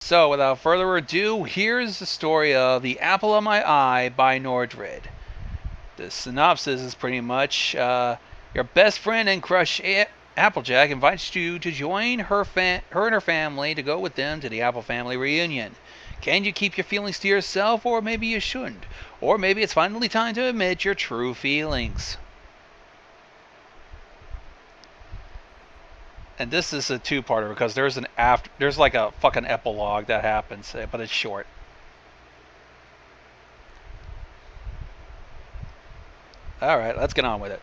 So, without further ado, here's the story of The Apple of My Eye by Nordred. The synopsis is pretty much your best friend and crush Applejack invites you to join her and her family to go with them to the Apple family reunion. Can you keep your feelings to yourself, or maybe you shouldn't? Or maybe it's finally time to admit your true feelings. And this is a two-parter because there's like a fucking epilogue that happens, but it's short. Alright, let's get on with it.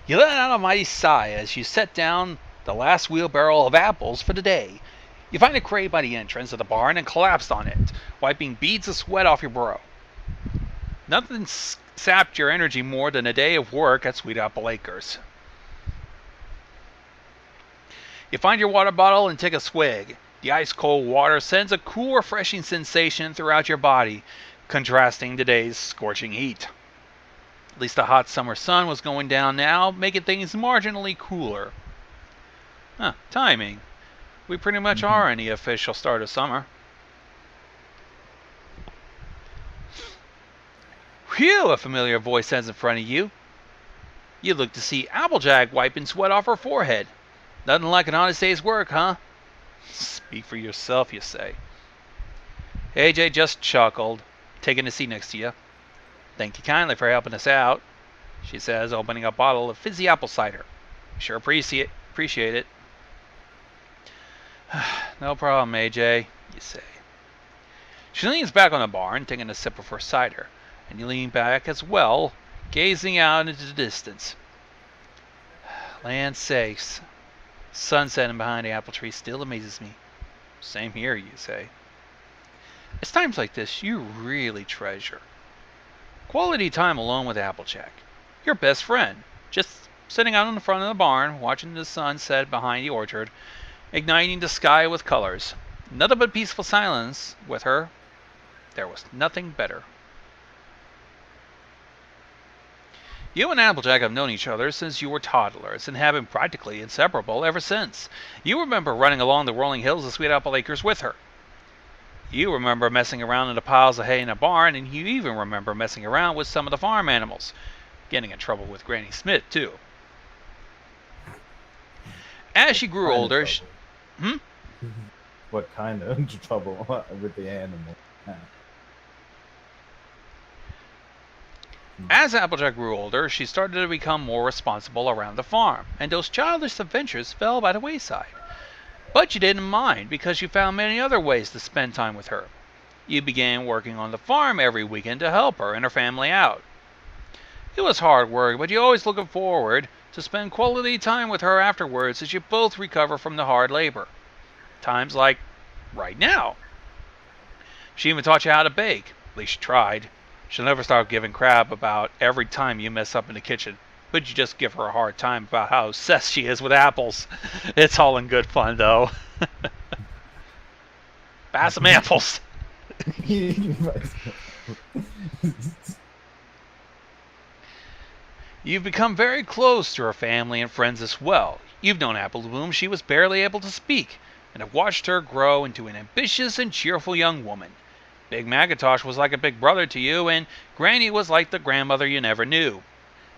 You let out a mighty sigh as you set down the last wheelbarrow of apples for the day. You find a crate by the entrance of the barn and collapsed on it, wiping beads of sweat off your brow. Nothing sapped your energy more than a day of work at Sweet Apple Acres. You find your water bottle and take a swig. The ice-cold water sends a cool, refreshing sensation throughout your body, contrasting today's scorching heat. At least the hot summer sun was going down now, making things marginally cooler. Timing. We pretty much are in the official start of summer. Whew, a familiar voice says in front of you. You look to see Applejack wiping sweat off her forehead. Nothing like an honest day's work, huh? Speak for yourself, you say. AJ just chuckled, taking a seat next to you. Thank you kindly for helping us out, she says, opening a bottle of fizzy apple cider. Sure appreciate it. No problem, AJ, you say. She leans back on the barn, taking a sip of her cider, and you lean back as well, gazing out into the distance. Land sakes. Sun setting behind the apple tree still amazes me. Same here, you say. It's times like this you really treasure quality time alone with Applejack, your best friend, just sitting out in the front of the barn, watching the sun set behind the orchard, igniting the sky with colors. Nothing but peaceful silence with her. There was nothing better. You and Applejack have known each other since you were toddlers and have been practically inseparable ever since. You remember running along the rolling hills of Sweet Apple Acres with her. You remember messing around in the piles of hay in the barn, and you even remember messing around with some of the farm animals. Getting in trouble with Granny Smith, too. As she grew older... What kind of trouble with the animal? As Applejack grew older, she started to become more responsible around the farm, and those childish adventures fell by the wayside. But you didn't mind, because you found many other ways to spend time with her. You began working on the farm every weekend to help her and her family out. It was hard work, but you always looking forward to spend quality time with her afterwards as you both recover from the hard labor. Times like right now. She even taught you how to bake. At least she tried. She'll never stop giving crap about every time you mess up in the kitchen. But you just give her a hard time about how obsessed she is with apples. It's all in good fun, though. Buy some apples. You've become very close to her family and friends as well. You've known Apple Bloom she was barely able to speak, and have watched her grow into an ambitious and cheerful young woman. Big Macintosh was like a big brother to you, and Granny was like the grandmother you never knew.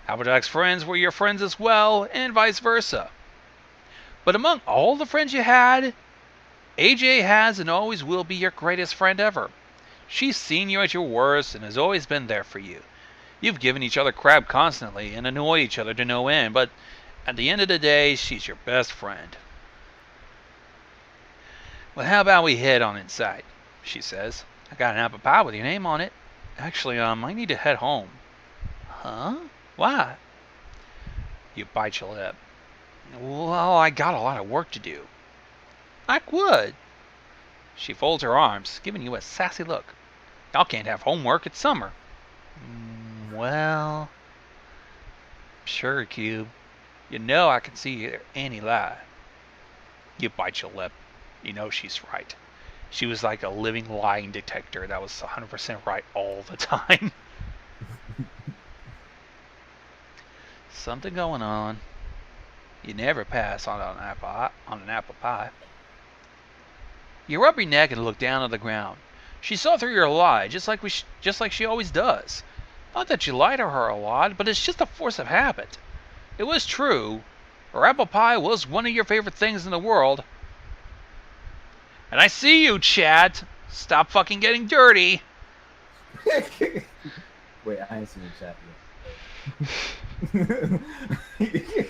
Applejack's friends were your friends as well, and vice versa. But among all the friends you had, AJ has and always will be your greatest friend ever. She's seen you at your worst and has always been there for you. You've given each other crap constantly and annoyed each other to no end, but at the end of the day, she's your best friend. Well, how about we head on inside, she says. I got an apple pie with your name on it. Actually, I need to head home. Huh? Why? You bite your lip. Well, I got a lot of work to do. Like what? She folds her arms, giving you a sassy look. Y'all can't have homework, it's summer. Well... Sure, Cube. You know I can see any lie. You bite your lip. You know she's right. She was like a living lying detector that was 100% right all the time. Something going on. You never pass on an apple pie. You rub your neck and look down at the ground. She saw through your lie, just like she always does. Not that you lie to her a lot, but it's just a force of habit. It was true. Her apple pie was one of your favorite things in the world. And I see you, chat. Stop fucking getting dirty. Wait, I ain't seen the chat yet.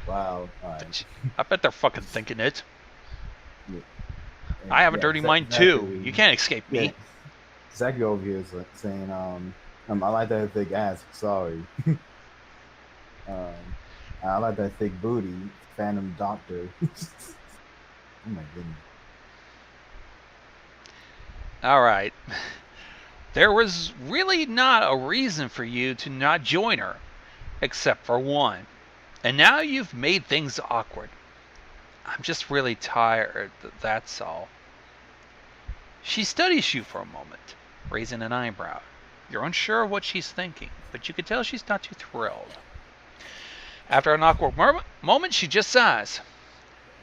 Wow. Alright. I bet they're fucking thinking it. Yeah. I have a dirty mind too. You can't escape me. Yeah. Zach over here is saying, I like that thick ass. Sorry. I like that thick booty. Phantom Doctor. Oh my goodness. Alright. There was really not a reason for you to not join her, except for one. And now you've made things awkward. I'm just really tired, that's all. She studies you for a moment, raising an eyebrow. You're unsure of what she's thinking, but you can tell she's not too thrilled. After an awkward moment, she just sighs.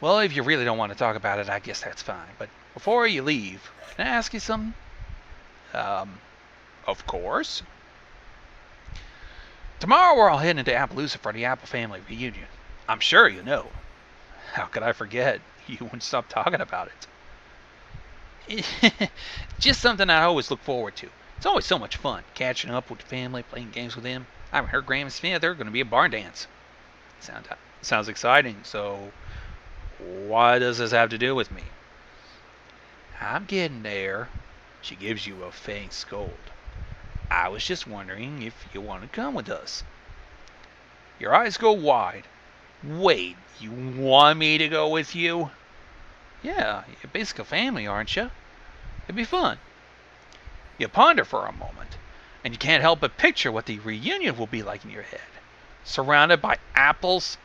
Well, if you really don't want to talk about it, I guess that's fine. But before you leave, can I ask you something? Of course. Tomorrow we're all heading to Appaloosa for the Apple family reunion. I'm sure you know. How could I forget? You wouldn't stop talking about it. Just something I always look forward to. It's always so much fun, catching up with the family, playing games with them. I haven't heard Graham and Smith. They're going to be a barn dance. Sounds exciting, so what does this have to do with me? I'm getting there. She gives you a faint scold. I was just wondering if you want to come with us. Your eyes go wide. Wait, you want me to go with you? Yeah, you're basically family, aren't you? It'd be fun. You ponder for a moment, and you can't help but picture what the reunion will be like in your head. Surrounded by apples.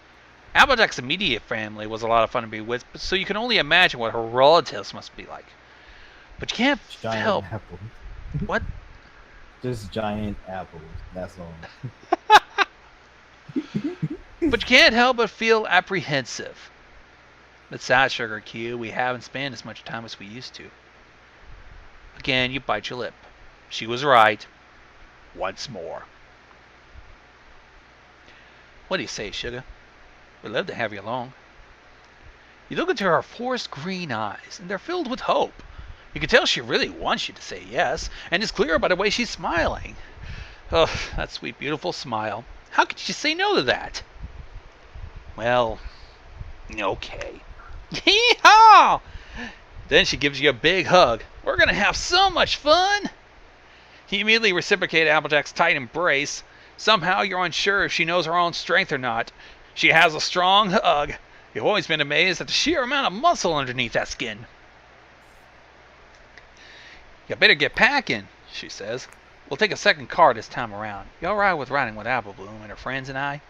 Applejack's immediate family was a lot of fun to be with, so you can only imagine what her relatives must be like. But you can't help... Apples. What? Just giant apples, that's all. But you can't help but feel apprehensive. It's sad, Sugar Q. We haven't spent as much time as we used to. Again, you bite your lip. She was right. Once more. What do you say, Sugar? We'd love to have you along. You look into her forest green eyes, and they're filled with hope. You can tell she really wants you to say yes, and it's clear by the way she's smiling. Oh, that sweet, beautiful smile. How could you say no to that? Well, okay. Yee-haw! Then she gives you a big hug. We're going to have so much fun! You immediately reciprocate Applejack's tight embrace. Somehow you're unsure if she knows her own strength or not. She has a strong hug. You've always been amazed at the sheer amount of muscle underneath that skin. You better get packing, she says. We'll take a second car this time around. You alright with riding with Apple Bloom and her friends and I?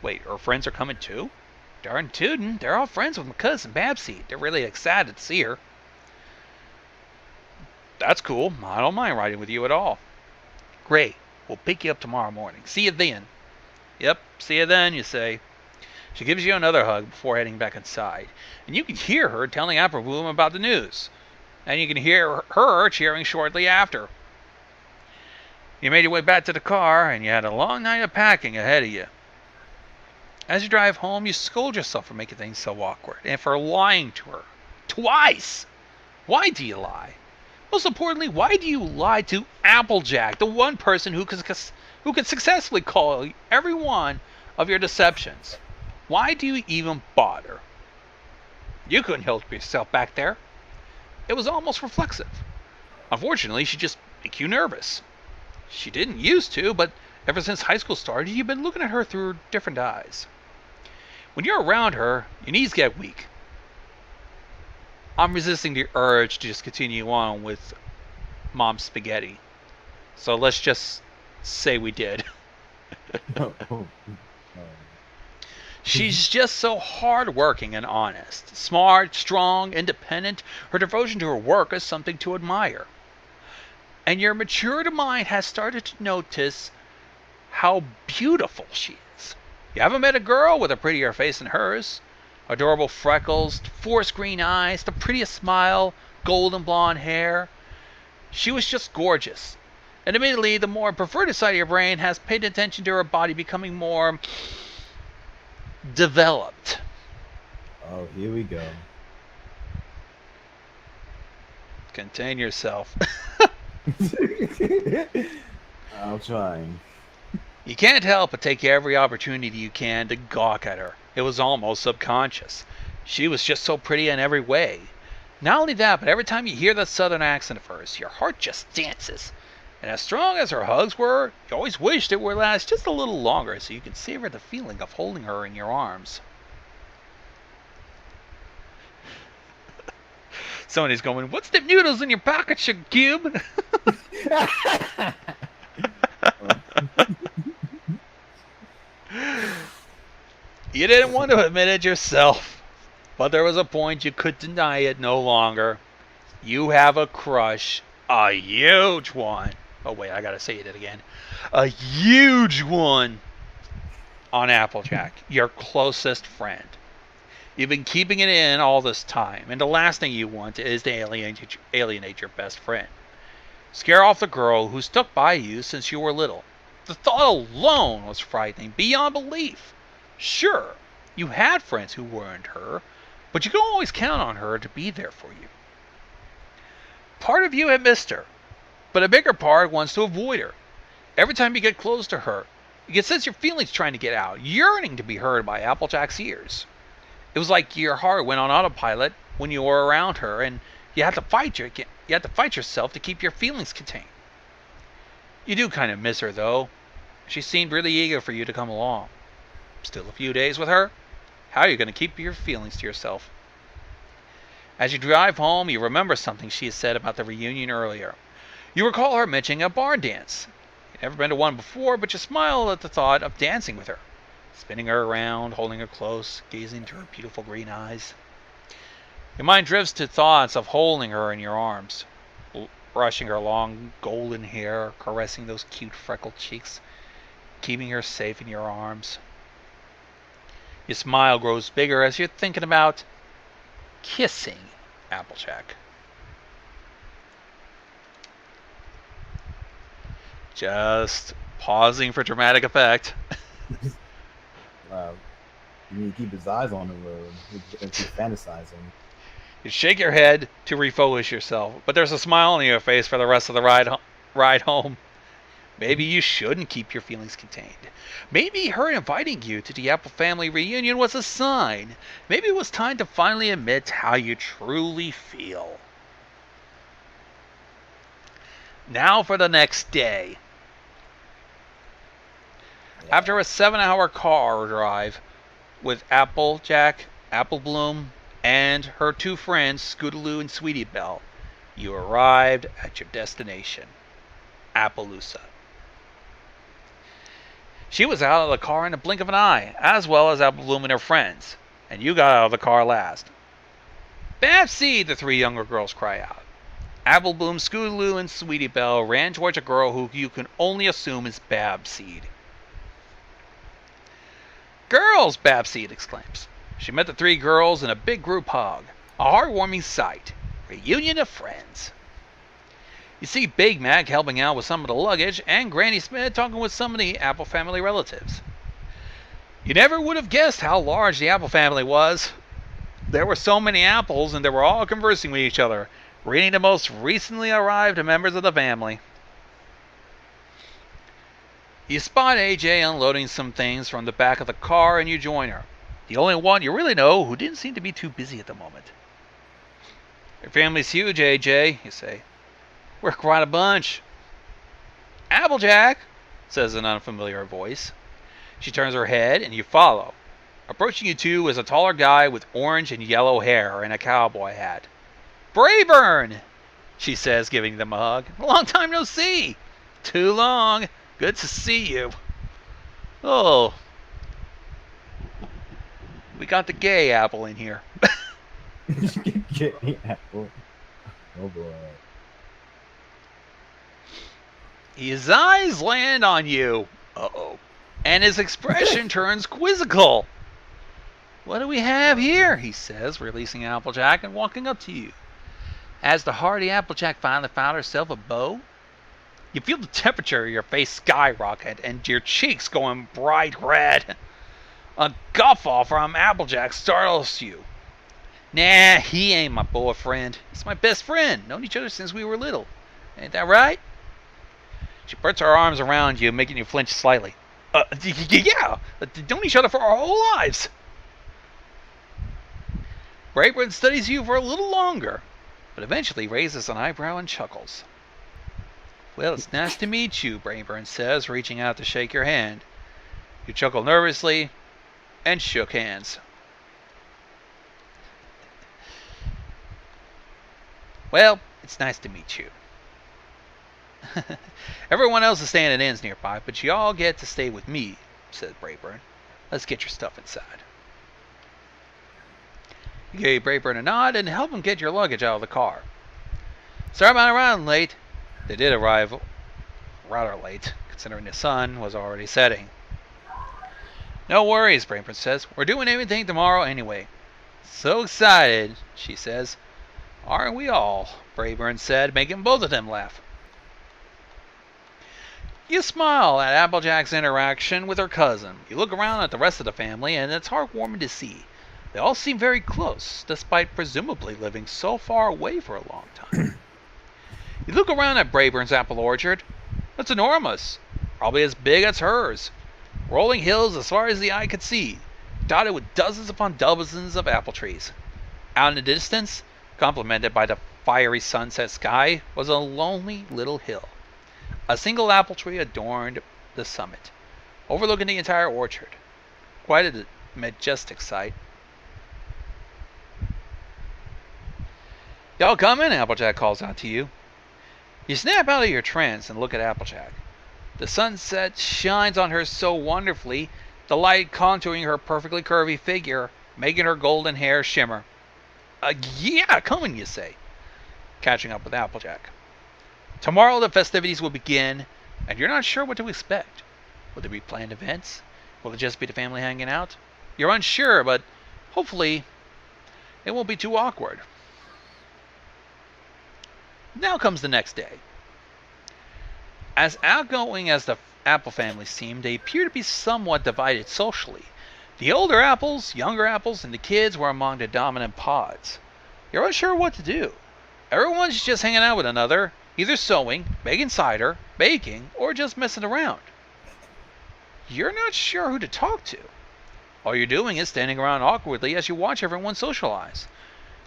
Wait, her friends are coming too? Darn tootin', they're all friends with my cousin Babsy. They're really excited to see her. That's cool. I don't mind riding with you at all. Great. We'll pick you up tomorrow morning. See you then. Yep, see you then, you say. She gives you another hug before heading back inside. And you can hear her telling Apple Bloom about the news. And you can hear her cheering shortly after. You made your way back to the car, and you had a long night of packing ahead of you. As you drive home, you scold yourself for making things so awkward, and for lying to her. Twice! Why do you lie? Most importantly, why do you lie to Applejack, the one person who could successfully call every one of your deceptions? Why do you even bother? You couldn't help yourself back there. It was almost reflexive. Unfortunately, she just made you nervous. She didn't used to, but ever since high school started, you've been looking at her through different eyes. When you're around her, your knees get weak. I'm resisting the urge to just continue on with Mom's spaghetti. So let's just say we did. She's just so hardworking and honest. Smart, strong, independent. Her devotion to her work is something to admire. And your matured mind has started to notice how beautiful she is. You haven't met a girl with a prettier face than hers. Adorable freckles, forest green eyes, the prettiest smile, golden blonde hair. She was just gorgeous. And admittedly, the more perverted side of your brain has paid attention to her body becoming more developed. Oh, here we go. Contain yourself. I'll try. You can't help but take every opportunity you can to gawk at her. It was almost subconscious. She was just so pretty in every way. Not only that, but every time you hear that southern accent of hers, your heart just dances. And as strong as her hugs were, you always wished it would last just a little longer so you could savor the feeling of holding her in your arms. Somebody's going, "What's the noodles in your pocket, sugar cube?" You didn't want to admit it yourself, but there was a point you could deny it no longer. You have a crush, a huge one. Oh wait, I gotta say it again. A huge one on Applejack, your closest friend. You've been keeping it in all this time, and the last thing you want is to alienate your best friend. Scare off the girl who stuck by you since you were little. The thought alone was frightening beyond belief. Sure, you had friends who weren't her, but you couldn't always count on her to be there for you. Part of you had missed her, but a bigger part wants to avoid her. Every time you get close to her, you can sense your feelings trying to get out, yearning to be heard by Applejack's ears. It was like your heart went on autopilot when you were around her, and you had to fight yourself to keep your feelings contained. You do kind of miss her, though. She seemed really eager for you to come along. Still a few days with her? How are you going to keep your feelings to yourself? As you drive home, you remember something she had said about the reunion earlier. You recall her mentioning a barn dance. You'd never been to one before, but you smile at the thought of dancing with her, spinning her around, holding her close, gazing into her beautiful green eyes. Your mind drifts to thoughts of holding her in your arms, brushing her long golden hair, caressing those cute freckled cheeks, keeping her safe in your arms. Your smile grows bigger as you're thinking about kissing Applejack. Just pausing for dramatic effect. Wow. You need to keep his eyes on him, or he's fantasizing. You shake your head to refocus yourself, but there's a smile on your face for the rest of the ride home. Maybe you shouldn't keep your feelings contained. Maybe her inviting you to the Apple family reunion was a sign. Maybe it was time to finally admit how you truly feel. Now for the next day. Yeah. After a 7-hour car drive with Applejack, Apple Bloom, and her two friends, Scootaloo and Sweetie Belle, you arrived at your destination, Appaloosa. She was out of the car in a blink of an eye, as well as Apple Bloom and her friends, and you got out of the car last. "Babsy!" the three younger girls cry out. Apple Bloom, Scootaloo, and Sweetie Belle ran towards a girl who you can only assume is Babseed. "Girls!" Babseed exclaims. She met the three girls in a big group hug. A heartwarming sight. Reunion of friends. You see Big Mac helping out with some of the luggage, and Granny Smith talking with some of the Apple family relatives. You never would have guessed how large the Apple family was. There were so many apples, and they were all conversing with each other, reading the most recently arrived members of the family. You spot AJ unloading some things from the back of the car, and you join her. The only one you really know who didn't seem to be too busy at the moment. "Your family's huge, AJ," you say. "We're quite a bunch." "Applejack," says an unfamiliar voice. She turns her head, and you follow. Approaching you two is a taller guy with orange and yellow hair and a cowboy hat. "Brayburn," she says, giving them a hug. "Long time no see." "Too long. Good to see you." "Oh, we got the gay apple in here." Get Apple. Oh boy. His eyes land on you. Uh-oh. And his expression turns quizzical. What do we have here? He says, releasing Applejack and walking up to you. As the hardy Applejack finally found herself a beau, you feel the temperature of your face skyrocket and your cheeks going bright red. A guffaw from Applejack startles you. Nah, he ain't my boyfriend. He's my best friend. Known each other since we were little. Ain't that right? She puts her arms around you, making you flinch slightly. Yeah, known each other for our whole lives. Brayburn studies you for a little longer, but eventually raises an eyebrow and chuckles. Well, it's nice to meet you, Brayburn says, reaching out to shake your hand. You chuckle nervously and shook hands. Well, it's nice to meet you. Everyone else is staying at inns nearby, but you all get to stay with me, said Brayburn. Let's get your stuff inside. You gave Brayburn a nod and help him get your luggage out of the car. Sorry about arriving late. They did arrive rather late, considering the sun was already setting. No worries, Brayburn says. We're doing everything tomorrow anyway. So excited, she says. Aren't we all? Brayburn said, making both of them laugh. You smile at Applejack's interaction with her cousin. You look around at the rest of the family, and it's heartwarming to see. They all seem very close, despite presumably living so far away for a long time. You look around at Brayburn's apple orchard. It's enormous, probably as big as hers. Rolling hills as far as the eye could see, dotted with dozens upon dozens of apple trees. Out in the distance, complemented by the fiery sunset sky, was a lonely little hill. A single apple tree adorned the summit, overlooking the entire orchard. Quite a majestic sight. Y'all come in, Applejack calls out to you. You snap out of your trance and look at Applejack. The sunset shines on her so wonderfully, the light contouring her perfectly curvy figure, making her golden hair shimmer. Yeah, come in, you say, catching up with Applejack. Tomorrow the festivities will begin, and you're not sure what to expect. Will there be planned events? Will it just be the family hanging out? You're unsure, but hopefully it won't be too awkward. Now comes the next day. As outgoing as the Apple family seemed, they appear to be somewhat divided socially. The older apples, younger apples, and the kids were among the dominant pods. You're unsure what to do. Everyone's just hanging out with another, either sewing, making cider, baking, or just messing around. You're not sure who to talk to. All you're doing is standing around awkwardly as you watch everyone socialize.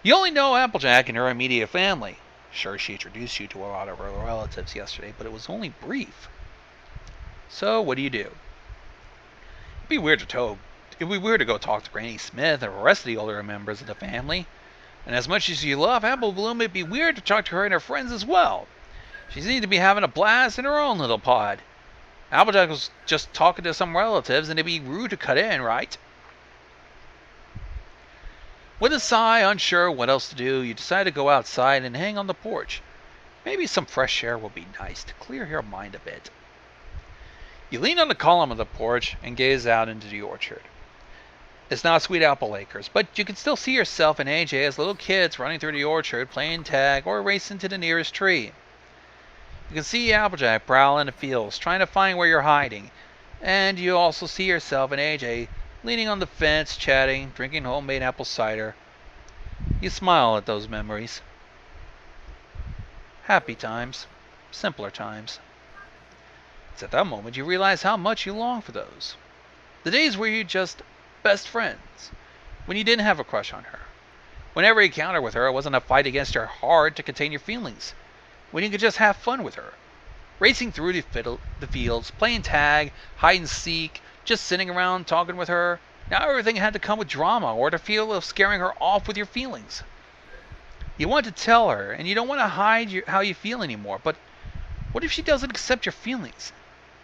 You only know Applejack and her immediate family. Sure, she introduced you to a lot of her relatives yesterday, but it was only brief. So, what do you do? It'd be weird to go talk to Granny Smith or the rest of the older members of the family. And as much as you love Apple Bloom, it'd be weird to talk to her and her friends as well. She seemed to be having a blast in her own little pod. Applejack was just talking to some relatives, and it'd be rude to cut in, right? With a sigh, unsure what else to do, you decide to go outside and hang on the porch. Maybe some fresh air will be nice to clear your mind a bit. You lean on the column of the porch and gaze out into the orchard. It's not Sweet Apple Acres, but you can still see yourself and AJ as little kids running through the orchard, playing tag, or racing to the nearest tree. You can see Applejack prowling the fields, trying to find where you're hiding, and you also see yourself and AJ leaning on the fence, chatting, drinking homemade apple cider. You smile at those memories. Happy times, simpler times. It's at that moment you realize how much you long for those. The days where you just best friends, when you didn't have a crush on her. When every encounter with her wasn't a fight against your heart to contain your feelings. When you could just have fun with her. Racing through the fields, playing tag, hide and seek, just sitting around talking with her. Now everything had to come with drama or the feel of scaring her off with your feelings. You want to tell her, and you don't want to hide how you feel anymore, but what if she doesn't accept your feelings?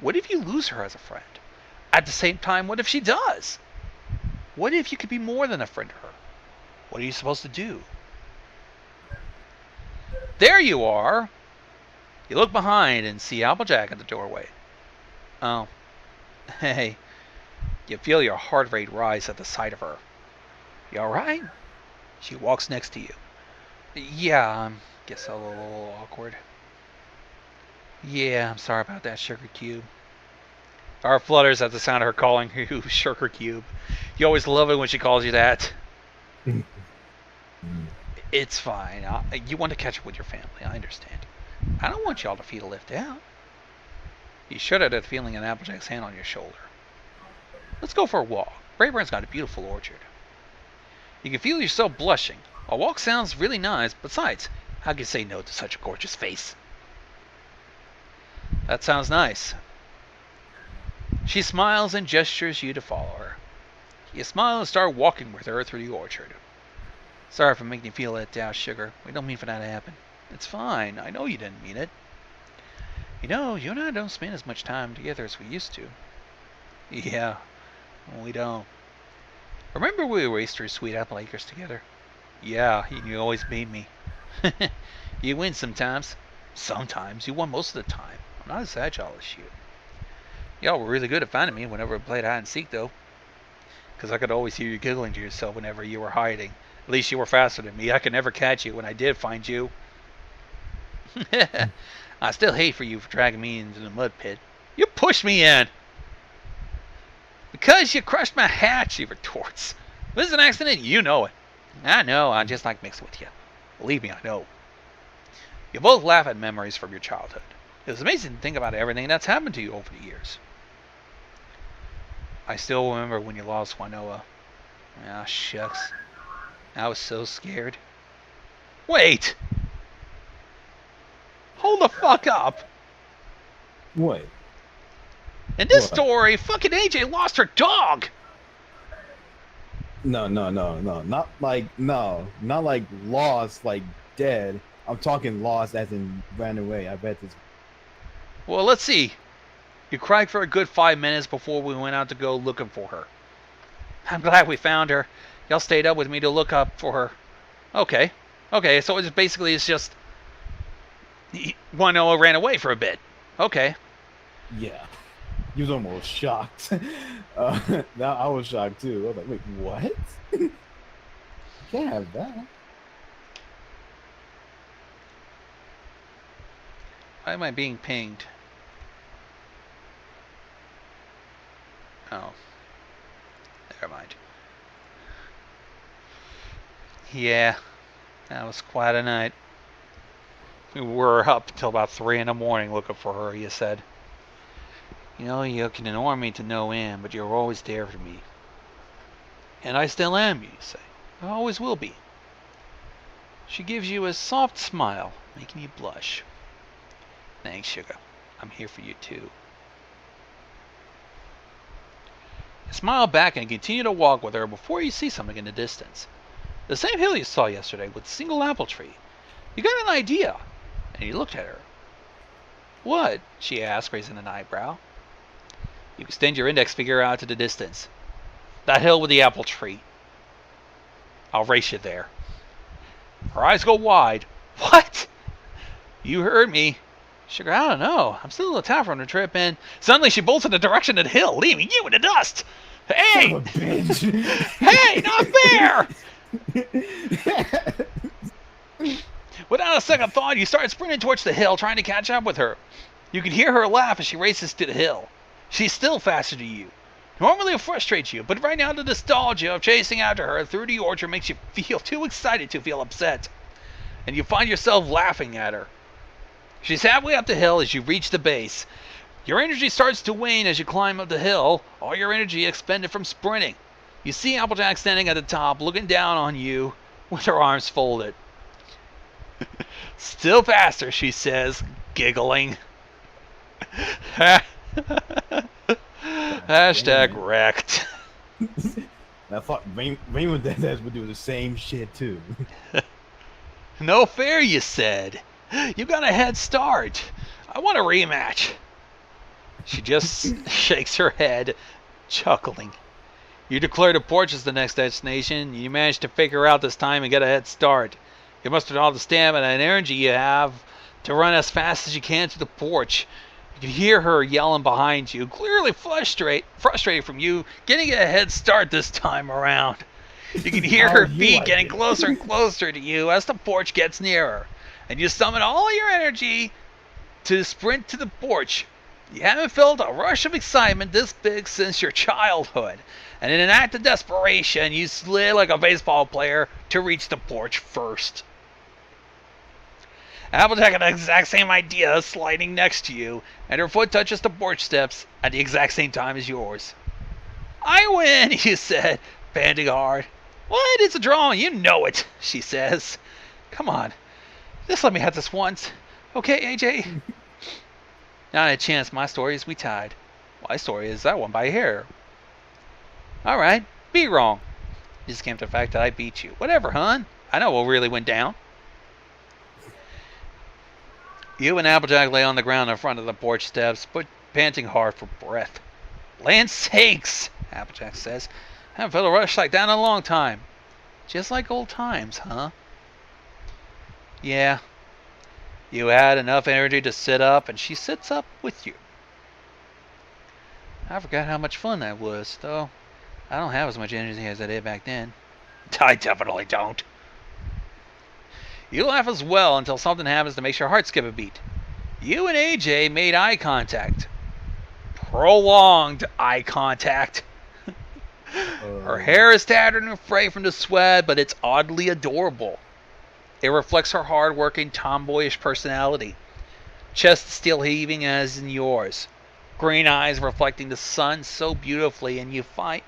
What if you lose her as a friend? At the same time, what if she does? What if you could be more than a friend to her? What are you supposed to do? There you are! You look behind and see Applejack at the doorway. Oh. Hey. You feel your heart rate rise at the sight of her. You alright? She walks next to you. Yeah, guess a little awkward. Yeah, I'm sorry about that, Sugar Cube. Our heart flutters at the sound of her calling you Sugar Cube. You always love it when she calls you that. It's fine. You want to catch up with your family, I understand. I don't want y'all to feel left out. You shuddered at feeling an Applejack's hand on your shoulder. Let's go for a walk. Brayburn's got a beautiful orchard. You can feel yourself blushing. A walk sounds really nice. Besides, how can you say no to such a gorgeous face? That sounds nice. She smiles and gestures you to follow her. You smile and start walking with her through the orchard. Sorry for making you feel let down, Sugar. We don't mean for that to happen. It's fine. I know you didn't mean it. You know, you and I don't spend as much time together as we used to. Yeah, we don't. Remember we raced through Sweet Apple Acres together? Yeah, you always beat me. You win sometimes. Sometimes. You won most of the time. I'm not as agile as you. Y'all were really good at finding me whenever I played hide and seek, though. Because I could always hear you giggling to yourself whenever you were hiding. At least you were faster than me. I could never catch you when I did find you. I still hate for you for dragging me into the mud pit. You pushed me in. Because you crushed my hat, she retorts. If this is an accident, you know it. I know, I just like mixing with you. Believe me, I know. You both laugh at memories from your childhood. It was amazing to think about everything that's happened to you over the years. I still remember when you lost Winoa. Ah, shucks. I was so scared. Wait! Hold the fuck up! What? In this story, fucking AJ lost her dog! No. Not like lost, like dead. I'm talking lost as in ran away. I bet this. Well, let's see. You cried for a good 5 minutes before we went out to go looking for her. I'm glad we found her. Y'all stayed up with me to look up for her. Okay, so it's just... Winoa ran away for a bit. Okay. Yeah. He was almost shocked. Now I was shocked too. I was like, wait, what? You can't have that. Why am I being pinged? Oh. Never mind. Yeah. That was quite a night. We were up till about 3 in the morning looking for her, you said. You know, you can ignore me to no end, but you're always there for me. And I still am, you say. I always will be. She gives you a soft smile, making you blush. Thanks, Sugar. I'm here for you, too. You smile back and continue to walk with her before you see something in the distance. The same hill you saw yesterday with a single apple tree. You got an idea, and you looked at her. What? She asked, raising an eyebrow. You extend your index finger out to the distance. That hill with the apple tree. I'll race you there. Her eyes go wide. What? You heard me. Sugar, I don't know. I'm still a little tired from the trip, and suddenly she bolts in the direction of the hill, leaving you in the dust. Hey! Son of a bitch. Hey, not fair! Without a second thought, you start sprinting towards the hill, trying to catch up with her. You can hear her laugh as she races to the hill. She's still faster than you. Normally it frustrates you, but right now the nostalgia of chasing after her through the orchard makes you feel too excited to feel upset. And you find yourself laughing at her. She's halfway up the hill as you reach the base. Your energy starts to wane as you climb up the hill, all your energy expended from sprinting. You see Applejack standing at the top, looking down on you with her arms folded. Still faster, she says, giggling. Hashtag wrecked. I thought Raymond Dad would do the same shit too. No fair, you said. You got a head start. I want a rematch. She just shakes her head, chuckling. You declare the porch as the next destination. You manage to figure out this time and get a head start. You mustered all the stamina and energy you have to run as fast as you can to the porch. You can hear her yelling behind you, clearly frustrated from you getting a head start this time around. You can hear How her you feet like getting it. closer and closer to you as the porch gets nearer. And you summon all your energy to sprint to the porch. You haven't felt a rush of excitement this big since your childhood. And in an act of desperation, you slid like a baseball player to reach the porch first. Applejack had the exact same idea, sliding next to you, and her foot touches the porch steps at the exact same time as yours. I win, you said, panting hard. What? It's a draw, you know it, she says. Come on, just let me have this once. Okay, AJ? Not a chance, my story is we tied. My story is I won by a hair. Alright, be wrong. You just came to the fact that I beat you. Whatever, hon. I know what really went down. You and Applejack lay on the ground in front of the porch steps, but panting hard for breath. Land sakes, Applejack says. I haven't felt a rush like that in a long time. Just like old times, huh? Yeah. You had enough energy to sit up, and she sits up with you. I forgot how much fun that was, though. I don't have as much energy as I did back then. I definitely don't. You laugh as well until something happens to make your heart skip a beat. You and AJ made eye contact. Prolonged eye contact. Her hair is tattered and frayed from the sweat, but it's oddly adorable. It reflects her hard-working, tomboyish personality. Chest still heaving as in yours. Green eyes reflecting the sun so beautifully, and you find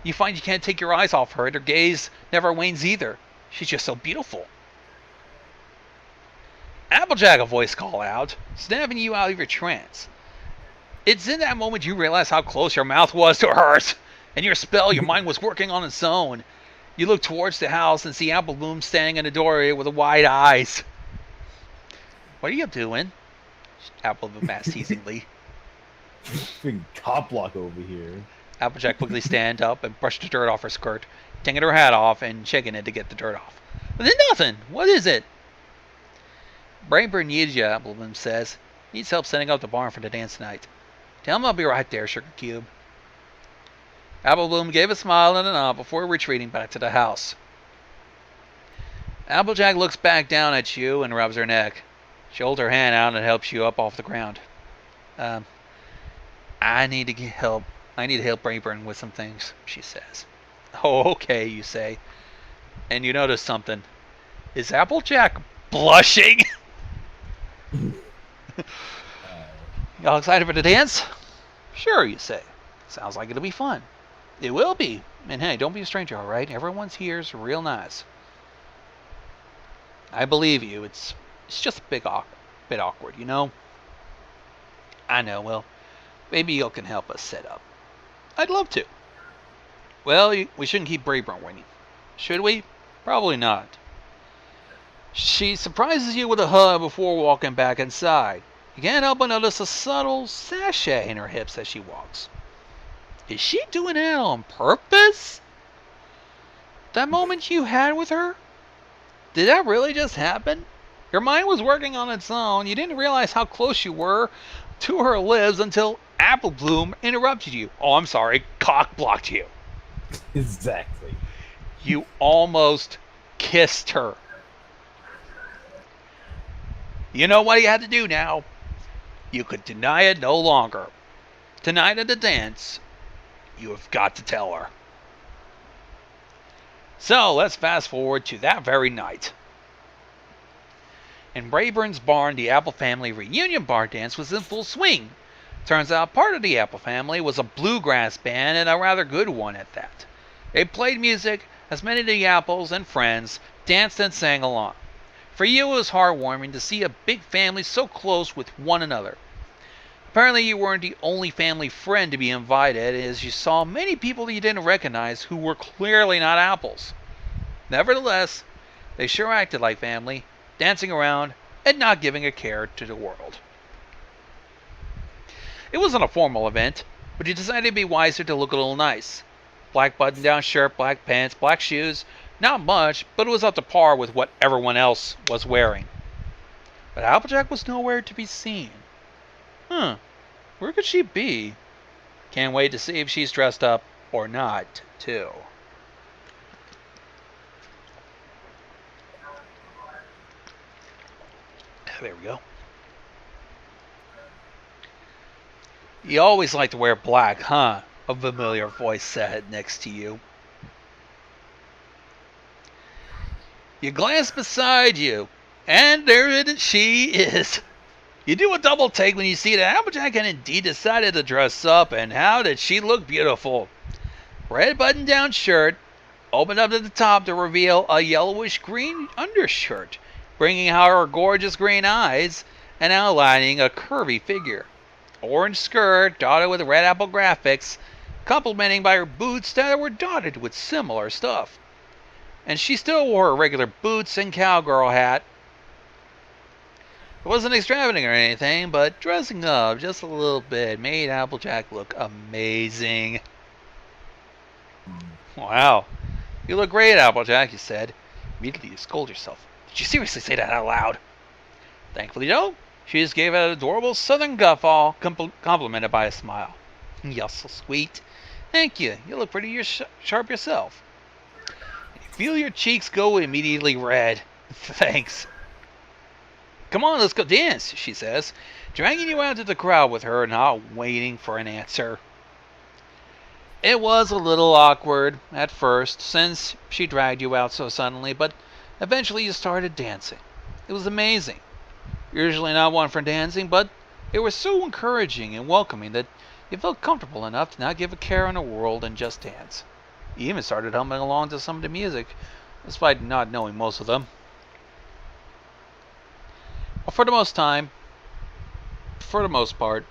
you can't take your eyes off her, and her gaze never wanes either. She's just so beautiful. Applejack, a voice called out, snapping you out of your trance. It's in that moment you realize how close your mouth was to hers. In your spell, your mind was working on its own. You look towards the house and see Apple Bloom standing in the doorway with wide eyes. What are you doing? Apple Bloom asked teasingly. Freaking cop block over here. Applejack quickly stand up and brushed the dirt off her skirt, taking her hat off and shaking it to get the dirt off. There's nothing. What is it? Brainburn needs you, Apple Bloom says. Needs help setting up the barn for the dance tonight. Tell him I'll be right there, Sugar Cube. Apple Bloom gave a smile and a nod before retreating back to the house. Applejack looks back down at you and rubs her neck. She holds her hand out and helps you up off the ground. I need to get help. I need to help Brainburn with some things, she says. Oh, okay, you say. And you notice something. Is Applejack blushing? Y'all excited for the dance? Sure, you say. Sounds like it'll be fun. It will be. And hey, don't be a stranger, all right? Everyone's here's real nice. I believe you. It's just a bit awkward, you know? I know. Well, maybe you can help us set up. I'd love to. Well, we shouldn't keep Braeburn waiting. Should we? Probably not. She surprises you with a hug before walking back inside. You can't help but notice a subtle sachet in her hips as she walks. Is she doing that on purpose? That moment you had with her? Did that really just happen? Your mind was working on its own. You didn't realize how close you were to her lips until Apple Bloom interrupted you. Oh, I'm sorry. Cock blocked you. Exactly. You almost kissed her. You know what you had to do now? You could deny it no longer. Tonight at the dance, you have got to tell her. So let's fast forward to that very night. In Brayburn's barn, the Apple family reunion bar dance was in full swing. Turns out part of the Apple family was a bluegrass band, and a rather good one at that. They played music as many of the Apples and friends danced and sang along. For you, it was heartwarming to see a big family so close with one another. Apparently you weren't the only family friend to be invited, as you saw many people you didn't recognize who were clearly not Apples. Nevertheless, they sure acted like family, dancing around and not giving a care to the world. It wasn't a formal event, but you decided it'd be wiser to look a little nice. Black button-down shirt, black pants, black shoes. Not much, but it was up to par with what everyone else was wearing. But Applejack was nowhere to be seen. Where could she be? Can't wait to see if she's dressed up or not, too. There we go. You always like to wear black, huh? A familiar voice said next to you. You glance beside you, and she is. You do a double take when you see that Applejack had indeed decided to dress up, and how did she look beautiful. Red button-down shirt, opened up at the top to reveal a yellowish-green undershirt, bringing out her gorgeous green eyes and outlining a curvy figure. Orange skirt dotted with red apple graphics, complementing by her boots that were dotted with similar stuff. And she still wore her regular boots and cowgirl hat. It wasn't extravagant or anything, but dressing up just a little bit made Applejack look amazing. Wow. You look great, Applejack, you said. Immediately you scold yourself. Did you seriously say that out loud? Thankfully, no. She just gave an adorable southern guffaw, complimented by a smile. You're so sweet. Thank you. You look pretty sharp yourself. You feel your cheeks go immediately red. Thanks. Come on, let's go dance, she says, dragging you out to the crowd with her, not waiting for an answer. It was a little awkward at first, since she dragged you out so suddenly, but eventually you started dancing. It was amazing. Usually not one for dancing, but it was so encouraging and welcoming that you felt comfortable enough to not give a care in the world and just dance. You even started humming along to some of the music, despite not knowing most of them. For the most part,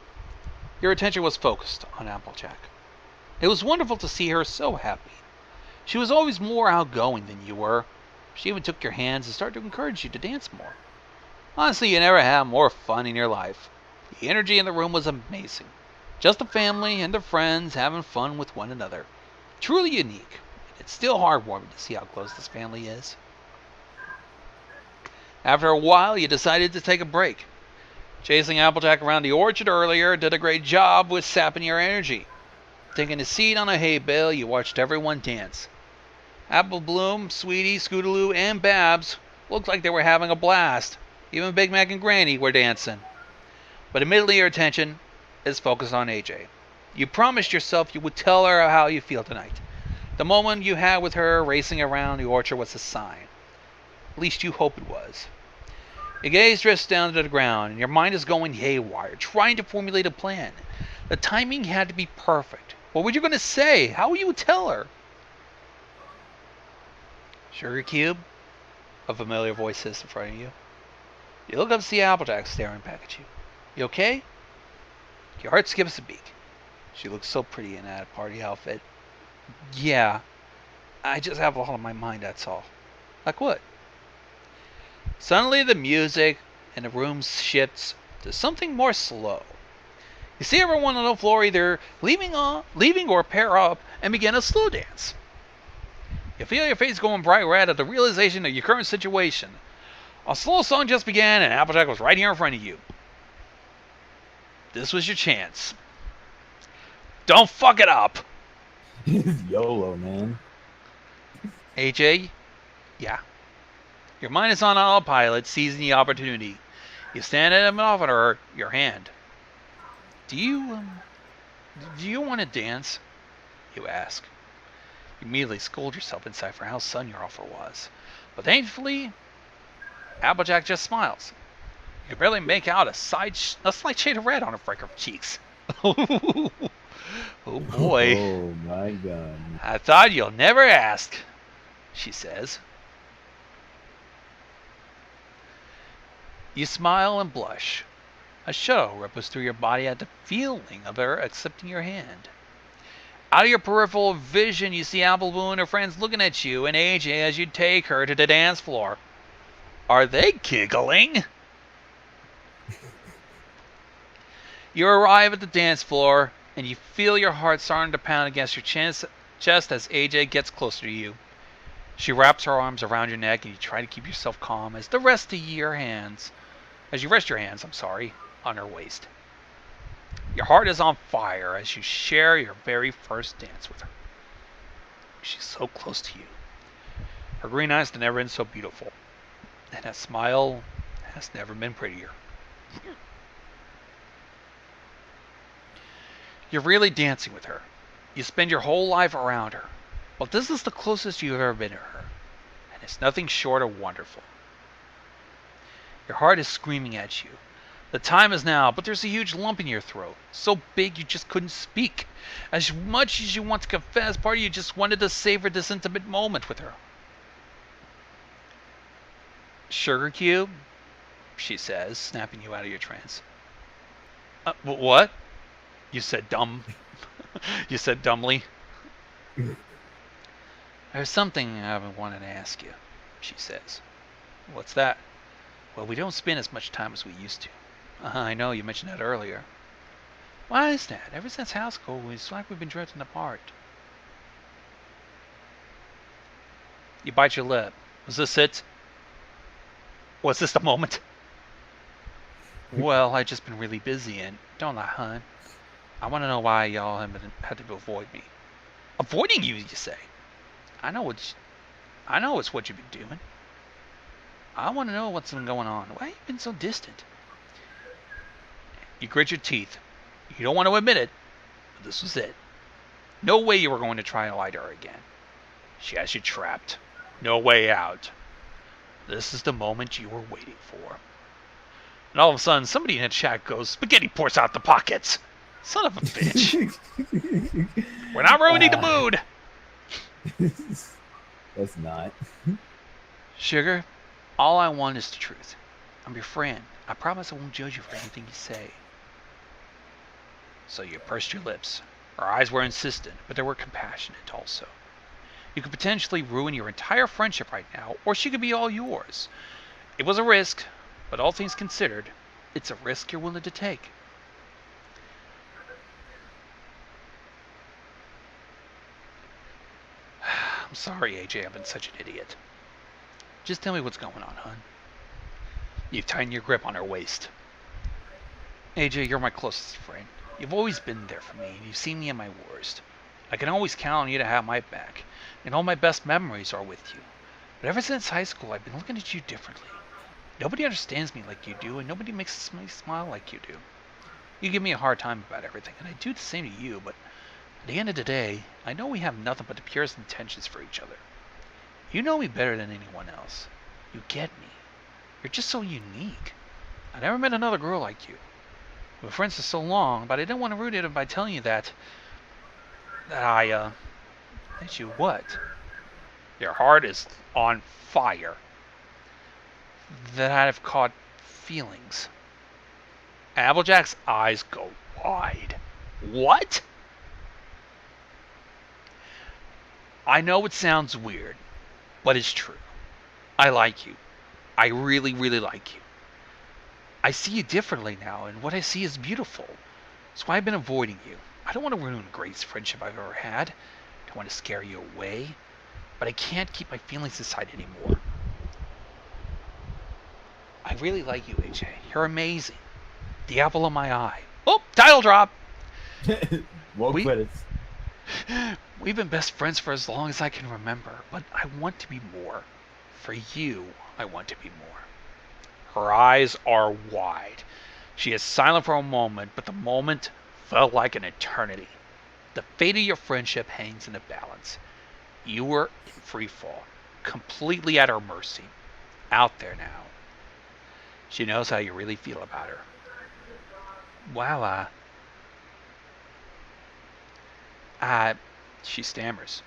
your attention was focused on Applejack. It was wonderful to see her so happy. She was always more outgoing than you were. She even took your hands and started to encourage you to dance more. Honestly, you never had more fun in your life. The energy in the room was amazing. Just a family and their friends having fun with one another. Truly unique. It's still heartwarming to see how close this family is. After a while, you decided to take a break. Chasing Applejack around the orchard earlier did a great job with sapping your energy. Taking a seat on a hay bale, you watched everyone dance. Apple Bloom, Sweetie, Scootaloo, and Babs looked like they were having a blast. Even Big Mac and Granny were dancing. But immediately your attention is focused on AJ. You promised yourself you would tell her how you feel tonight. The moment you had with her racing around the orchard was a sign. At least you hope it was. Your gaze drifts down to the ground, and your mind is going haywire, trying to formulate a plan. The timing had to be perfect. What were you going to say? How would you tell her? Sugar Cube? A familiar voice says in front of you. You look up to see Applejack staring back at you. You okay? Your heart skips a beat. She looks so pretty in that party outfit. Yeah. I just have a lot on my mind, that's all. Like what? Suddenly the music in the room shifts to something more slow. You see everyone on the floor either leaving or pair up and begin a slow dance. You feel your face going bright red at the realization of your current situation. A slow song just began and Applejack was right here in front of you. This was your chance. Don't fuck it up! YOLO, man. AJ? Yeah. Your mind is on autopilot, seizing the opportunity. You stand at him and offer her your hand. Do you want to dance? You ask. You immediately scold yourself inside for how sudden your offer was. But thankfully, Applejack just smiles. You can barely make out a slight shade of red on her freckled cheeks. Oh boy. Oh my god. I thought you'll never ask, she says. You smile and blush. A shudder ripples through your body at the feeling of her accepting your hand. Out of your peripheral vision, you see Apple Blue and her friends looking at you and AJ as you take her to the dance floor. Are they giggling? You arrive at the dance floor, and you feel your heart starting to pound against your chest as AJ gets closer to you. She wraps her arms around your neck, and you try to keep yourself calm as you rest your hands, on her waist. Your heart is on fire as you share your very first dance with her. She's so close to you. Her green eyes have never been so beautiful, and that smile has never been prettier. You're really dancing with her. You spend your whole life around her. But this is the closest you've ever been to her. And it's nothing short of wonderful. Your heart is screaming at you. The time is now, but there's a huge lump in your throat. So big you just couldn't speak. As much as you want to confess, part of you just wanted to savor this intimate moment with her. Sugar cube? She says, snapping you out of your trance. What? You said dumb. You said dumbly. There's something I've been wanting to ask you, she says. What's that? Well, we don't spend as much time as we used to. I know, you mentioned that earlier. Why is that? Ever since high school, it's like we've been drifting apart. You bite your lip. Was this it? Was this the moment? Well, I've just been really busy, and don't I, hon? I want to know why y'all have had to avoid me. Avoiding you, you say? I know it's what you've been doing. I want to know what's been going on. Why have you been so distant? You grit your teeth. You don't want to admit it, but this was it. No way you were going to try and lie to her again. She has you trapped. No way out. This is the moment you were waiting for. And all of a sudden, somebody in the chat goes, "Spaghetti pours out the pockets." Son of a bitch. We're not ruining the mood. That's not. Sugar, all I want is the truth. I'm your friend. I promise I won't judge you for anything you say. So you pursed your lips. Her eyes were insistent, but they were compassionate also. You could potentially ruin your entire friendship right now, or she could be all yours. It was a risk, but all things considered, it's a risk you're willing to take. I'm sorry, AJ, I've been such an idiot. Just tell me what's going on, hon. You tighten your grip on her waist. AJ, you're my closest friend. You've always been there for me, and you've seen me in my worst. I can always count on you to have my back, and all my best memories are with you. But ever since high school, I've been looking at you differently. Nobody understands me like you do, and nobody makes me smile like you do. You give me a hard time about everything, and I do the same to you, but at the end of the day, I know we have nothing but the purest intentions for each other. You know me better than anyone else. You get me. You're just so unique. I never met another girl like you. We've been friends for so long, but I didn't want to ruin it by telling you that you what? Your heart is on fire. That I've caught feelings. Applejack's eyes go wide. What? I know it sounds weird, but it's true. I like you. I really, really like you. I see you differently now, and what I see is beautiful. That's why I've been avoiding you. I don't want to ruin the greatest friendship I've ever had. I don't want to scare you away, but I can't keep my feelings inside anymore. I really like you, AJ. You're amazing. The apple of my eye. Oh, title drop! Well, credits. We've been best friends for as long as I can remember, but I want to be more. For you, I want to be more. Her eyes are wide. She is silent for a moment, but the moment felt like an eternity. The fate of your friendship hangs in the balance. You were in free fall, completely at her mercy. Out there now. She knows how you really feel about her. Wow, she stammers.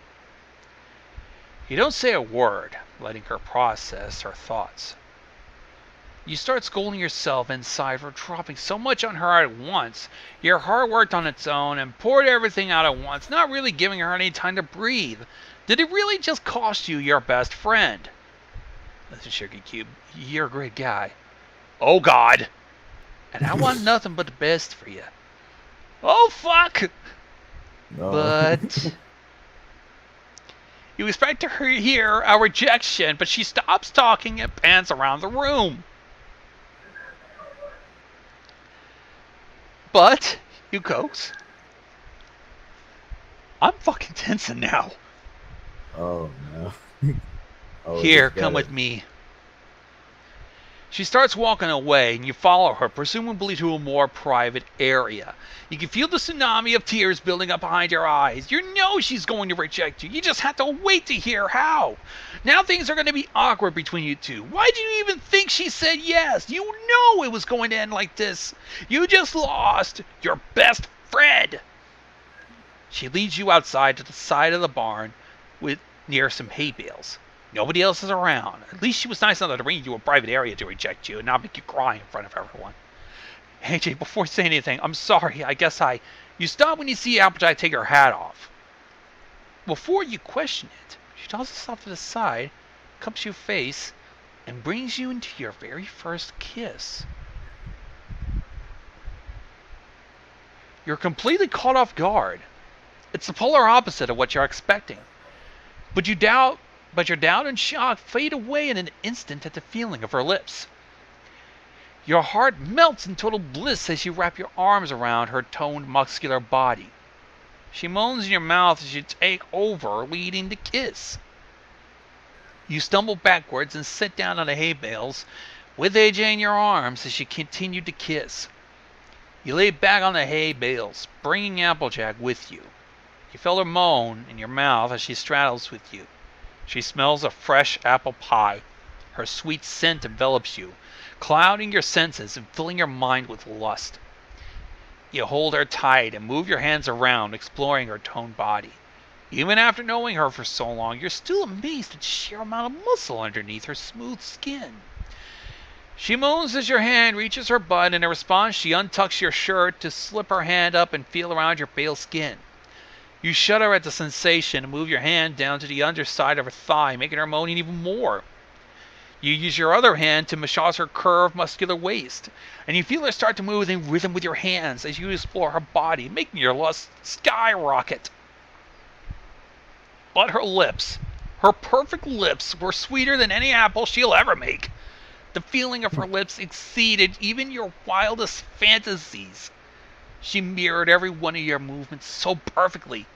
You don't say a word, letting her process her thoughts. You start scolding yourself inside for dropping so much on her at once. Your heart worked on its own and poured everything out at once, not really giving her any time to breathe. Did it really just cost you your best friend? Listen, Sugar Cube, you're a great guy. Oh, God. And I want nothing but the best for you. Oh, fuck. No. But you expect to hear a rejection, but she stops talking and pants around the room. But, you goes, I'm fucking tensing now. Oh, no. Oh, Here, come with me. She starts walking away, and you follow her, presumably to a more private area. You can feel the tsunami of tears building up behind your eyes. You know she's going to reject you. You just have to wait to hear how. Now things are going to be awkward between you two. Why did you even think she said yes? You know it was going to end like this. You just lost your best friend. She leads you outside to the side of the barn near some hay bales. Nobody else is around. At least she was nice enough to bring you to a private area to reject you and not make you cry in front of everyone. AJ, before you say anything, I'm sorry. You stop when you see Applejack take her hat off. Before you question it, she tosses herself to the side, cups your face, and brings you into your very first kiss. You're completely caught off guard. It's the polar opposite of what you're expecting. But your doubt and shock fade away in an instant at the feeling of her lips. Your heart melts in total bliss as you wrap your arms around her toned, muscular body. She moans in your mouth as you take over, leading the kiss. You stumble backwards and sit down on the hay bales with AJ in your arms as you continue to kiss. You lay back on the hay bales, bringing Applejack with you. You feel her moan in your mouth as she straddles with you. She smells of fresh apple pie. Her sweet scent envelops you, clouding your senses and filling your mind with lust. You hold her tight and move your hands around, exploring her toned body. Even after knowing her for so long, you're still amazed at the sheer amount of muscle underneath her smooth skin. She moans as your hand reaches her butt, and in response, she untucks your shirt to slip her hand up and feel around your pale skin. You shudder at the sensation and move your hand down to the underside of her thigh, making her moan even more. You use your other hand to massage her curved, muscular waist, and you feel her start to move in rhythm with your hands as you explore her body, making your lust skyrocket. But her lips, her perfect lips, were sweeter than any apple she'll ever make. The feeling of her lips exceeded even your wildest fantasies. She mirrored every one of your movements so perfectly.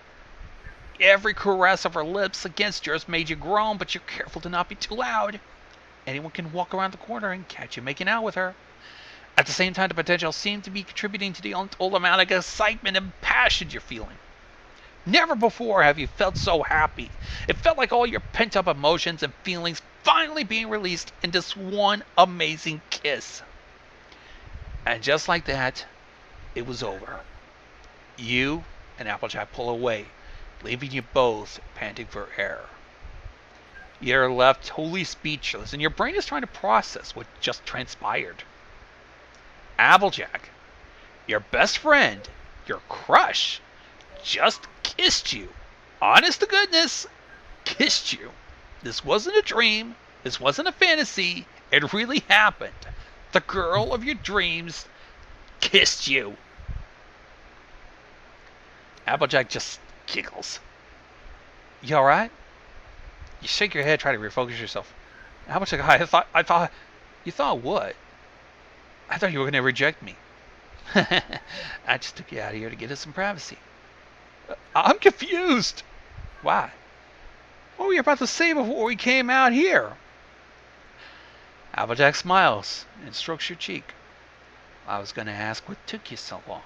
Every caress of her lips against yours made you groan, but you're careful to not be too loud. Anyone can walk around the corner and catch you making out with her. At the same time, the potential seemed to be contributing to the untold amount of excitement and passion you're feeling. Never before have you felt so happy. It felt like all your pent-up emotions and feelings finally being released in this one amazing kiss. And just like that, it was over. You and Applejack pull away, leaving you both panting for air. You're left totally speechless, and your brain is trying to process what just transpired. Applejack, your best friend, your crush, just kissed you. Honest to goodness, kissed you. This wasn't a dream. This wasn't a fantasy. It really happened. The girl of your dreams kissed you. Applejack just giggles. You alright? You shake your head, try to refocus yourself. Applejack, you thought what? I thought you were going to reject me. I just took you out of here to get us some privacy. I'm confused. Why? What were you about to say before we came out here? Applejack smiles and strokes your cheek. I was going to ask what took you so long.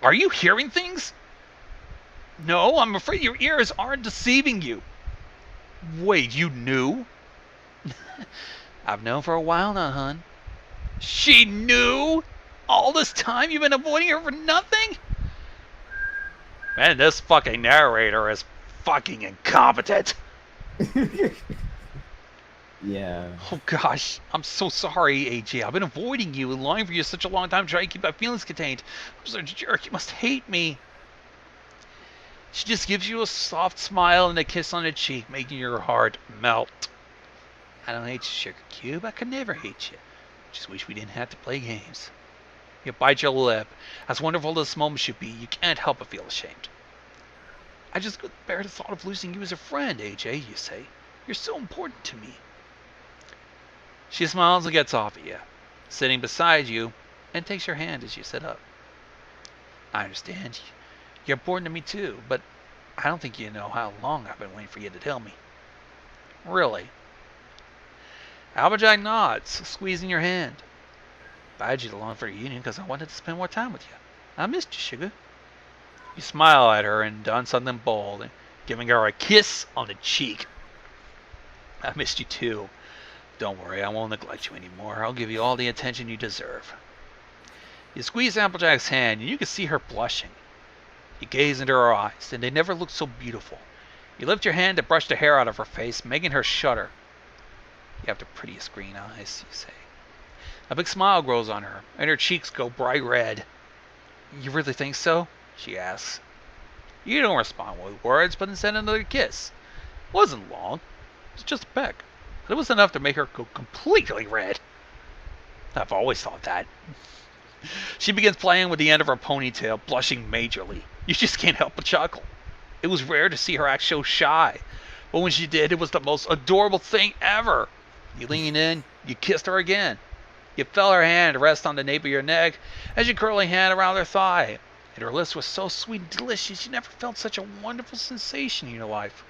Are you hearing things? No, I'm afraid your ears aren't deceiving you. Wait, you knew? I've known for a while now, hon. She knew? All this time you've been avoiding her for nothing? Man, this fucking narrator is fucking incompetent. Yeah. Oh gosh, I'm so sorry, AJ. I've been avoiding you and lying for you such a long time, trying to keep my feelings contained. I'm such a jerk. You must hate me. She just gives you a soft smile and a kiss on the cheek, making your heart melt. I don't hate you, Sugar Cube. I could never hate you. Just wish we didn't have to play games. You bite your lip. As wonderful as this moment should be, you can't help but feel ashamed. I just couldn't bear the thought of losing you as a friend, AJ, you say. You're so important to me. She smiles and gets off at you, sitting beside you, and takes your hand as you sit up. I understand. You're important to me too, but I don't think you know how long I've been waiting for you to tell me. Really? Applejack nods, squeezing your hand. I had you along for the reunion because I wanted to spend more time with you. I missed you, sugar. You smile at her and done something bold, giving her a kiss on the cheek. I missed you too. Don't worry, I won't neglect you anymore. I'll give you all the attention you deserve. You squeeze Applejack's hand, and you can see her blushing. You gaze into her eyes, and they never looked so beautiful. You lift your hand to brush the hair out of her face, making her shudder. You have the prettiest green eyes, you say. A big smile grows on her, and her cheeks go bright red. You really think so? She asks. You don't respond with words, but instead another kiss. It wasn't long. It was just a peck. But it was enough to make her go completely red. I've always thought that. She begins playing with the end of her ponytail, blushing majorly. You just can't help but chuckle. It was rare to see her act so shy, but when she did, it was the most adorable thing ever. You lean in, you kissed her again. You felt her hand rest on the nape of your neck as you curl a hand around her thigh, and her lips were so sweet and delicious you never felt such a wonderful sensation in your life.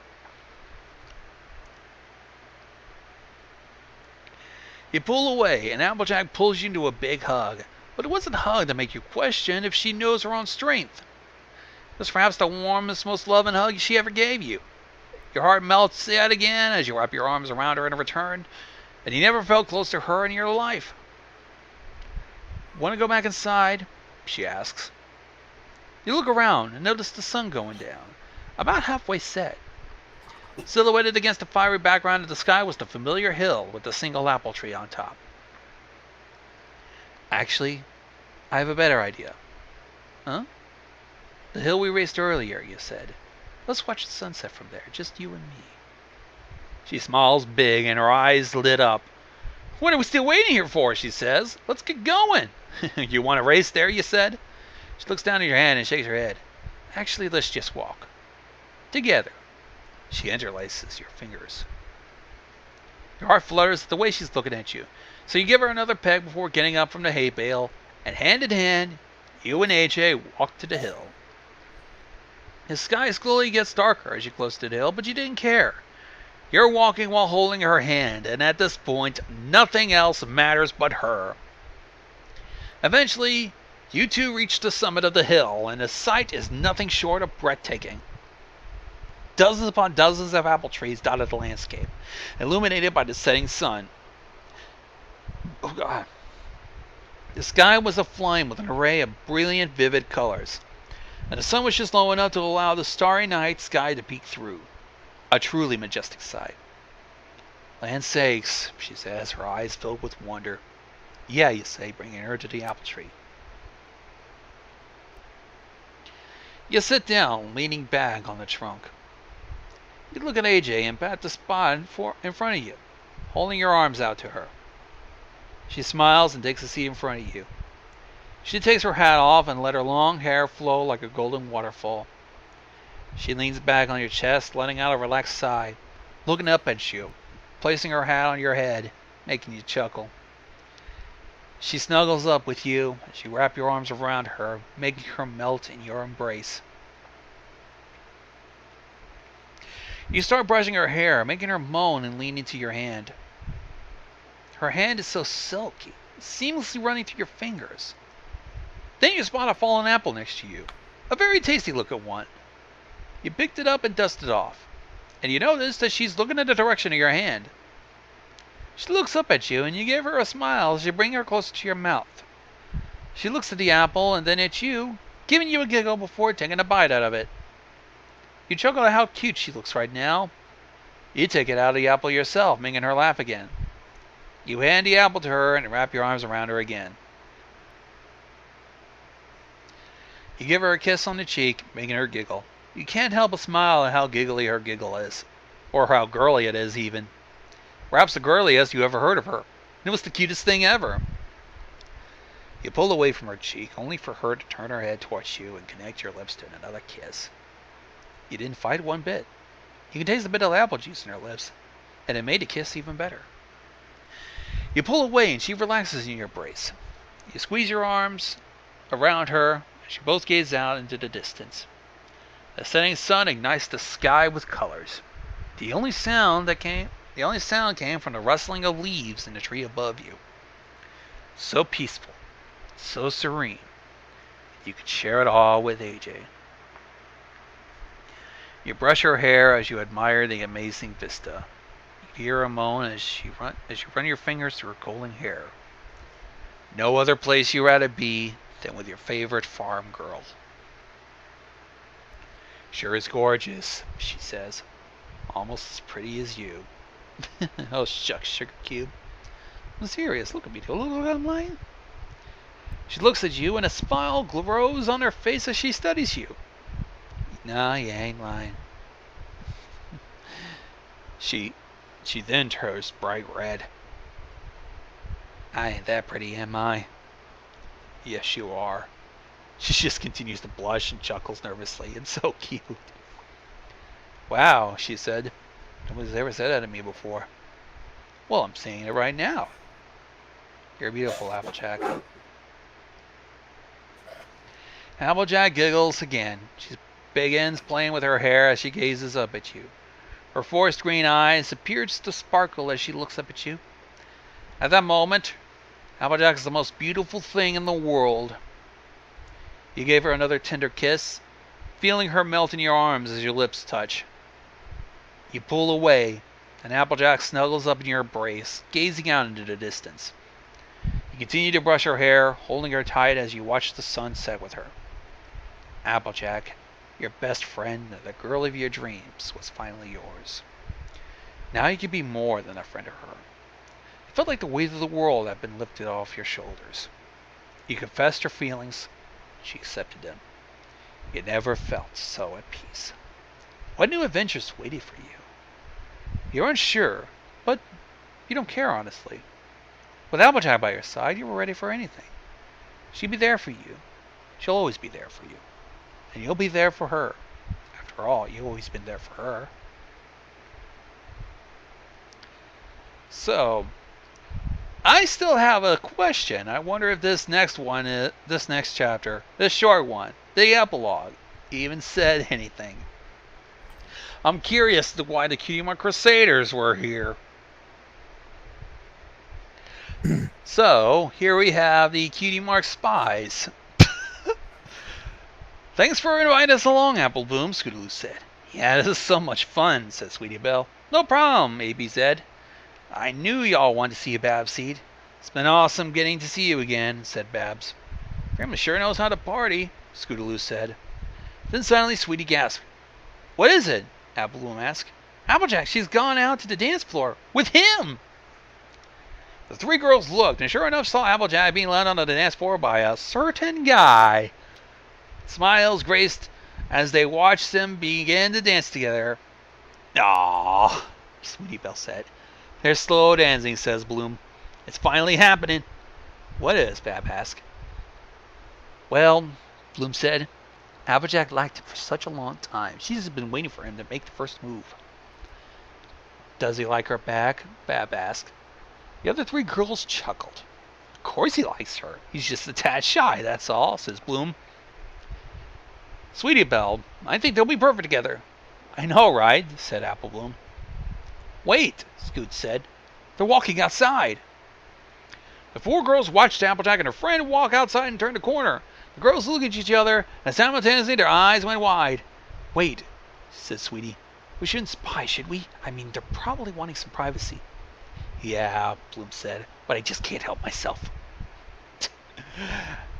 You pull away, and Applejack pulls you into a big hug. But it wasn't a hug to make you question if she knows her own strength. It was perhaps the warmest, most loving hug she ever gave you. Your heart melts yet again as you wrap your arms around her in return, and you never felt close to her in your life. Want to go back inside? She asks. You look around and notice the sun going down, about halfway set. Silhouetted against the fiery background of the sky was the familiar hill with the single apple tree on top. Actually, I have a better idea. Huh? The hill we raced earlier, you said. Let's watch the sunset from there, just you and me. She smiles big and her eyes lit up. What are we still waiting here for, she says. Let's get going. You want to race there, you said? She looks down at your hand and shakes her head. Actually, let's just walk. Together. She interlaces your fingers. Your heart flutters at the way she's looking at you. So you give her another peck before getting up from the hay bale, and hand in hand, you and AJ walk to the hill. The sky slowly gets darker as you close to the hill, but you didn't care. You're walking while holding her hand, and at this point, nothing else matters but her. Eventually, you two reach the summit of the hill, and the sight is nothing short of breathtaking. Dozens upon dozens of apple trees dotted the landscape, illuminated by the setting sun. Oh God. The sky was aflame with an array of brilliant, vivid colors, and the sun was just low enough to allow the starry night sky to peek through. A truly majestic sight. Land sakes, she says, her eyes filled with wonder. Yeah, you say, bringing her to the apple tree. You sit down, leaning back on the trunk. You look at AJ and pat the spot in front of you, holding your arms out to her. She smiles and takes a seat in front of you. She takes her hat off and let her long hair flow like a golden waterfall. She leans back on your chest, letting out a relaxed sigh, looking up at you, placing her hat on your head, making you chuckle. She snuggles up with you as you wrap your arms around her, making her melt in your embrace. You start brushing her hair, making her moan and lean into your hand. Her hand is so silky, seamlessly running through your fingers. Then you spot a fallen apple next to you, a very tasty looking one. You picked it up and dusted it off, and you notice that she's looking in the direction of your hand. She looks up at you and you give her a smile as you bring her closer to your mouth. She looks at the apple and then at you, giving you a giggle before taking a bite out of it. You chuckle at how cute she looks right now. You take it out of the apple yourself, making her laugh again. You hand the apple to her and wrap your arms around her again. You give her a kiss on the cheek, making her giggle. You can't help but smile at how giggly her giggle is. Or how girly it is, even. Perhaps the girliest you ever heard of her. It was the cutest thing ever. You pull away from her cheek, only for her to turn her head towards you and connect your lips to another kiss. You didn't fight one bit. You can taste the bit of apple juice in her lips, and it made the kiss even better. You pull away and she relaxes in your embrace. You squeeze your arms around her as you both gaze out into the distance. The setting sun ignites the sky with colors. The only sound that came The only sound came from the rustling of leaves in the tree above you. So peaceful, so serene. You could share it all with AJ. You brush her hair as you admire the amazing vista. You hear her moan as you run your fingers through her golden hair. No other place you'd rather be than with your favorite farm girl. Sure is gorgeous, she says. Almost as pretty as you. Oh, shucks, sugar cube. I'm serious. Look at me. Look at I'm lying. She looks at you and a smile grows on her face as she studies you. Nah, you ain't lying. She then turns bright red. I ain't that pretty, am I? Yes, you are. She just continues to blush and chuckles nervously. It's so cute. Wow, she said. Nobody's ever said that to me before. Well, I'm saying it right now. You're beautiful, Applejack. Applejack giggles again. She begins playing with her hair as she gazes up at you. Her forest green eyes appear to sparkle as she looks up at you. At that moment, Applejack is the most beautiful thing in the world. You gave her another tender kiss, feeling her melt in your arms as your lips touch. You pull away, and Applejack snuggles up in your embrace, gazing out into the distance. You continue to brush her hair, holding her tight as you watch the sun set with her. Applejack, your best friend and the girl of your dreams, was finally yours. Now you can be more than a friend to her. It felt like the weight of the world had been lifted off your shoulders. You confessed your feelings. She accepted them. You never felt so at peace. What new adventures waited for you? You're unsure, but you don't care honestly. With Applejack by your side, you were ready for anything. She'd be there for you. She'll always be there for you. And you'll be there for her. After all, you've always been there for her. So, I still have a question. I wonder if this next chapter, this short one, the epilogue, even said anything. I'm curious to why the Cutie Mark Crusaders were here. So, here we have the Cutie Mark Spies. Thanks for inviting us along, Apple Bloom, Scootaloo said. Yeah, this is so much fun, said Sweetie Belle. No problem, AB said. I knew y'all wanted to see you, Babseed. It's been awesome getting to see you again, said Babs. Grandma sure knows how to party, Scootaloo said. Then suddenly Sweetie gasped. What is it? Apple Bloom asked. Applejack, she's gone out to the dance floor with him. The three girls looked and sure enough saw Applejack being led onto the dance floor by a certain guy. Smiles graced as they watched them begin to dance together. Aww, Sweetie Belle said. They're slow dancing, says Bloom. It's finally happening. What is? Bab asked. Well, Bloom said, Applejack liked him for such a long time. She's just been waiting for him to make the first move. Does he like her back? Bab asked. The other three girls chuckled. Of course he likes her. He's just a tad shy, that's all, says Bloom. Sweetie Belle, I think they'll be perfect together. I know, right? Said Apple Bloom. Wait, Scoot said. They're walking outside. The four girls watched Applejack and her friend walk outside and turn the corner. The girls looked at each other, and simultaneously their eyes went wide. Wait, said Sweetie. We shouldn't spy, should we? I mean, they're probably wanting some privacy. Yeah, Bloom said, but I just can't help myself.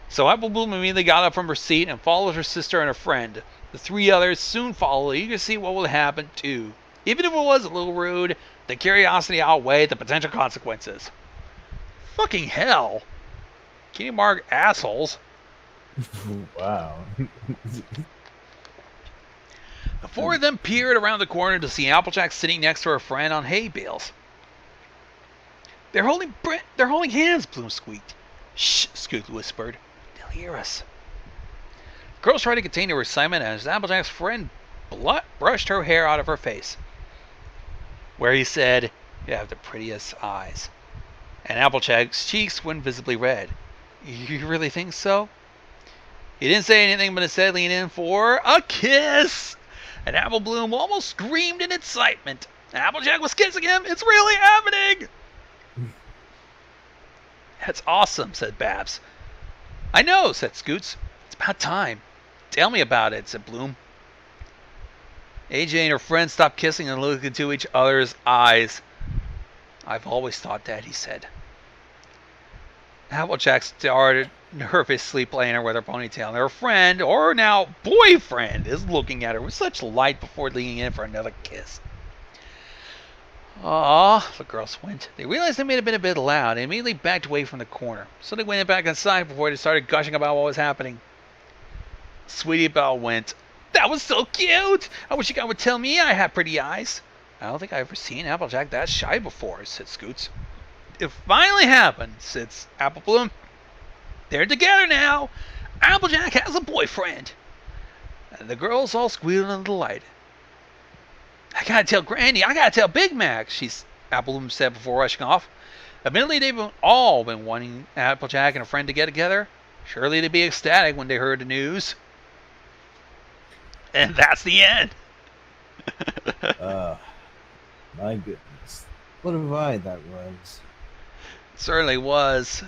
So Apple Bloom immediately got up from her seat and followed her sister and her friend. The three others soon followed, eager to see what would happen too. Even if it was a little rude, the curiosity outweighed the potential consequences. Fucking hell. Cutie Mark assholes. Wow. The four of them peered around the corner to see Applejack sitting next to her friend on hay bales. They're holding hands, Bloom squeaked. Shh, Scoot whispered. They'll hear us. The girls tried to contain her excitement as Applejack's friend brushed her hair out of her face. Where he said, you have the prettiest eyes. And Applejack's cheeks went visibly red. You really think so? He didn't say anything, but instead leaned in for a kiss. And Apple Bloom almost screamed in excitement. Applejack was kissing him. It's really happening. That's awesome, said Babs. I know, said Scoots. It's about time. Tell me about it, said Bloom. AJ and her friend stopped kissing and looked into each other's eyes. I've always thought that, he said. Applejack started nervously playing her with her ponytail, and her friend, or now boyfriend, is looking at her with such light before leaning in for another kiss. Aw, the girls went. They realized they may have been a bit loud and immediately backed away from the corner. So they went back inside before they started gushing about what was happening. Sweetie Belle went, that was so cute! I wish you guys would tell me I had pretty eyes. I don't think I've ever seen Applejack that shy before, said Scoots. It finally happened, said Apple Bloom. They're together now. Applejack has a boyfriend. And the girls all squealed in delight. I gotta tell Granny, I gotta tell Big Mac, Apple Bloom said before rushing off. Admittedly, they've all been wanting Applejack and a friend to get together. Surely they'd be ecstatic when they heard the news. And that's the end. My goodness. What a ride that was. It certainly was.